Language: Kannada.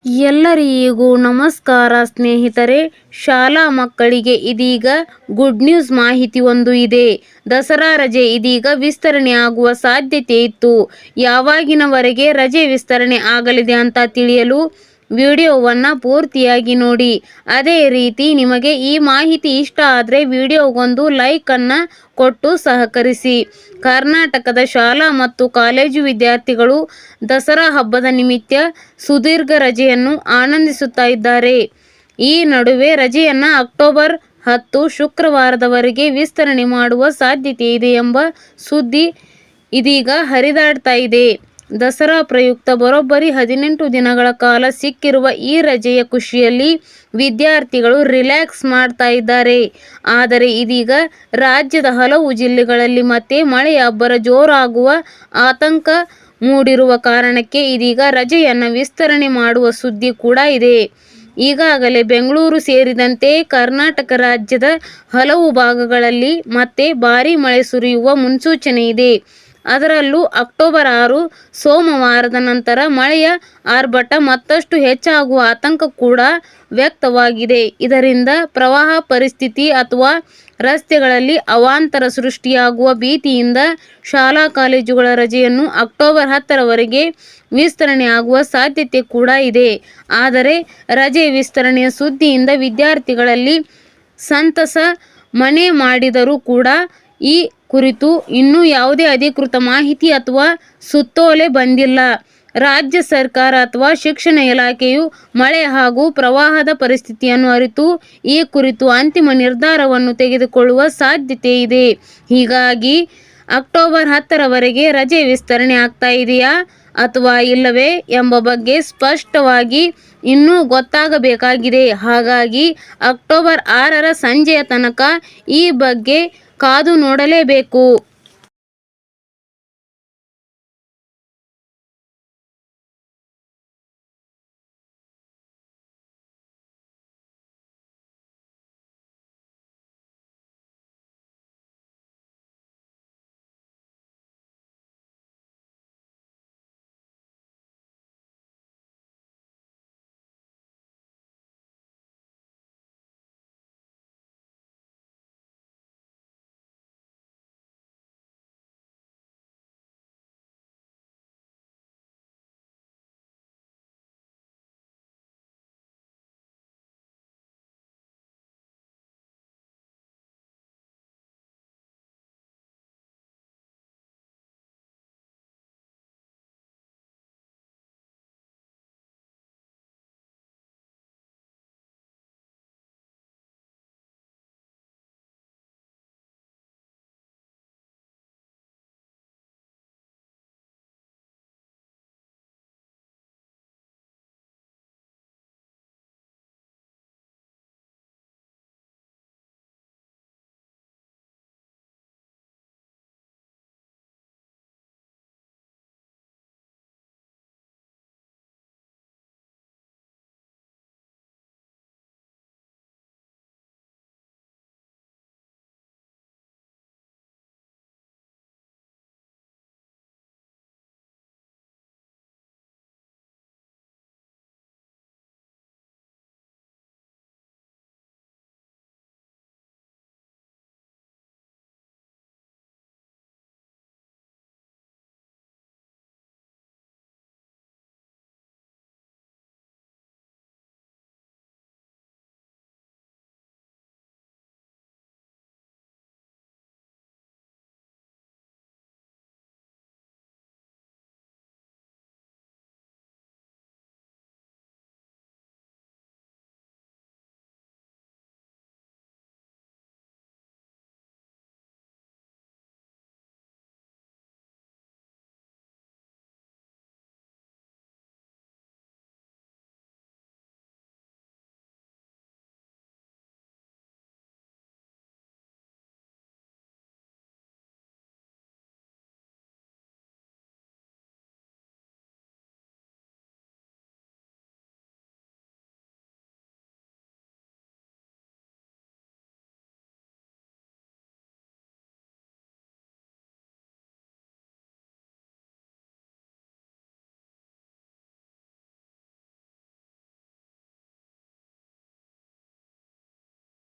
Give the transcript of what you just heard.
ಎಲ್ಲರಿಗೂ ನಮಸ್ಕಾರ ಸ್ನೇಹಿತರೆ. ಶಾಲಾ ಮಕ್ಕಳಿಗೆ ಇದೀಗ ಗುಡ್ ನ್ಯೂಸ್ ಮಾಹಿತಿ ಒಂದು ಇದೆ. ದಸರಾ ರಜೆ ಇದೀಗ ವಿಸ್ತರಣೆ ಆಗುವ ಸಾಧ್ಯತೆ ಇತ್ತು. ಯಾವಾಗಿನವರೆಗೆ ರಜೆ ವಿಸ್ತರಣೆ ಆಗಲಿದೆ ಅಂತ ತಿಳಿಯಲು ವಿಡಿಯೋವನ್ನು ಪೂರ್ತಿಯಾಗಿ ನೋಡಿ. ಅದೇ ರೀತಿ ನಿಮಗೆ ಈ ಮಾಹಿತಿ ಇಷ್ಟ ಆದರೆ ವಿಡಿಯೋಗೊಂದು ಲೈಕನ್ನು ಕೊಟ್ಟು ಸಹಕರಿಸಿ. ಕರ್ನಾಟಕದ ಶಾಲಾ ಮತ್ತು ಕಾಲೇಜು ವಿದ್ಯಾರ್ಥಿಗಳು ದಸರಾ ಹಬ್ಬದ ನಿಮಿತ್ತ ಸುದೀರ್ಘ ರಜೆಯನ್ನು ಆನಂದಿಸುತ್ತಾ ಇದ್ದಾರೆ. ಈ ನಡುವೆ ರಜೆಯನ್ನು ಅಕ್ಟೋಬರ್ 10 ಶುಕ್ರವಾರದವರೆಗೆ ವಿಸ್ತರಣೆ ಮಾಡುವ ಸಾಧ್ಯತೆ ಇದೆ ಎಂಬ ಸುದ್ದಿ ಇದೀಗ ಹರಿದಾಡ್ತಾ ಇದೆ. ದಸರಾ ಪ್ರಯುಕ್ತ ಬರೋಬ್ಬರಿ 18 ದಿನಗಳ ಕಾಲ ಸಿಕ್ಕಿರುವ ಈ ರಜೆಯ ಖುಷಿಯಲ್ಲಿ ವಿದ್ಯಾರ್ಥಿಗಳು ರಿಲ್ಯಾಕ್ಸ್ ಮಾಡ್ತಾ ಇದ್ದಾರೆ. ಆದರೆ ಇದೀಗ ರಾಜ್ಯದ ಹಲವು ಜಿಲ್ಲೆಗಳಲ್ಲಿ ಮತ್ತೆ ಮಳೆಯ ಅಬ್ಬರ ಜೋರಾಗುವ ಆತಂಕ ಮೂಡಿರುವ ಕಾರಣಕ್ಕೆ ಇದೀಗ ರಜೆಯನ್ನು ವಿಸ್ತರಣೆ ಮಾಡುವ ಸುದ್ದಿ ಕೂಡ ಇದೆ. ಈಗಾಗಲೇ ಬೆಂಗಳೂರು ಸೇರಿದಂತೆ ಕರ್ನಾಟಕ ರಾಜ್ಯದ ಹಲವು ಭಾಗಗಳಲ್ಲಿ ಮತ್ತೆ ಭಾರೀ ಮಳೆ ಸುರಿಯುವ ಮುನ್ಸೂಚನೆ ಇದೆ. ಅದರಲ್ಲೂ ಅಕ್ಟೋಬರ್ 6 ಸೋಮವಾರದ ನಂತರ ಮಳೆಯ ಆರ್ಭಟ ಮತ್ತಷ್ಟು ಹೆಚ್ಚಾಗುವ ಆತಂಕ ಕೂಡ ವ್ಯಕ್ತವಾಗಿದೆ. ಇದರಿಂದ ಪ್ರವಾಹ ಪರಿಸ್ಥಿತಿ ಅಥವಾ ರಸ್ತೆಗಳಲ್ಲಿ ಅವಾಂತರ ಸೃಷ್ಟಿಯಾಗುವ ಭೀತಿಯಿಂದ ಶಾಲಾ ಕಾಲೇಜುಗಳ ರಜೆಯನ್ನು ಅಕ್ಟೋಬರ್ 10ರವರೆಗೆ ವಿಸ್ತರಣೆ ಆಗುವ ಸಾಧ್ಯತೆ ಕೂಡ ಇದೆ. ಆದರೆ ರಜೆ ವಿಸ್ತರಣೆಯ ಸುದ್ದಿಯಿಂದ ವಿದ್ಯಾರ್ಥಿಗಳಲ್ಲಿ ಸಂತಸ ಮನೆ ಮಾಡಿದರೂ ಕೂಡ ಈ ಕುರಿತು ಇನ್ನೂ ಯಾವುದೇ ಅಧಿಕೃತ ಮಾಹಿತಿ ಅಥವಾ ಸುತ್ತೋಲೆ ಬಂದಿಲ್ಲ. ರಾಜ್ಯ ಸರ್ಕಾರ ಅಥವಾ ಶಿಕ್ಷಣ ಇಲಾಖೆಯು ಮಳೆ ಹಾಗೂ ಪ್ರವಾಹದ ಪರಿಸ್ಥಿತಿಯನ್ನು ಅರಿತು ಈ ಕುರಿತು ಅಂತಿಮ ನಿರ್ಧಾರವನ್ನು ತೆಗೆದುಕೊಳ್ಳುವ ಸಾಧ್ಯತೆ ಇದೆ. ಹೀಗಾಗಿ ಅಕ್ಟೋಬರ್ 10ರವರೆಗೆ ರಜೆ ವಿಸ್ತರಣೆ ಆಗ್ತಾ ಇದೆಯಾ ಅಥವಾ ಇಲ್ಲವೇ ಎಂಬ ಬಗ್ಗೆ ಸ್ಪಷ್ಟವಾಗಿ ಇನ್ನೂ ಗೊತ್ತಾಗಬೇಕಾಗಿದೆ. ಹಾಗಾಗಿ ಅಕ್ಟೋಬರ್ 6ರ ಸಂಜೆಯ ತನಕ ಈ ಬಗ್ಗೆ ಕಾದು ನೋಡಲೇಬೇಕು.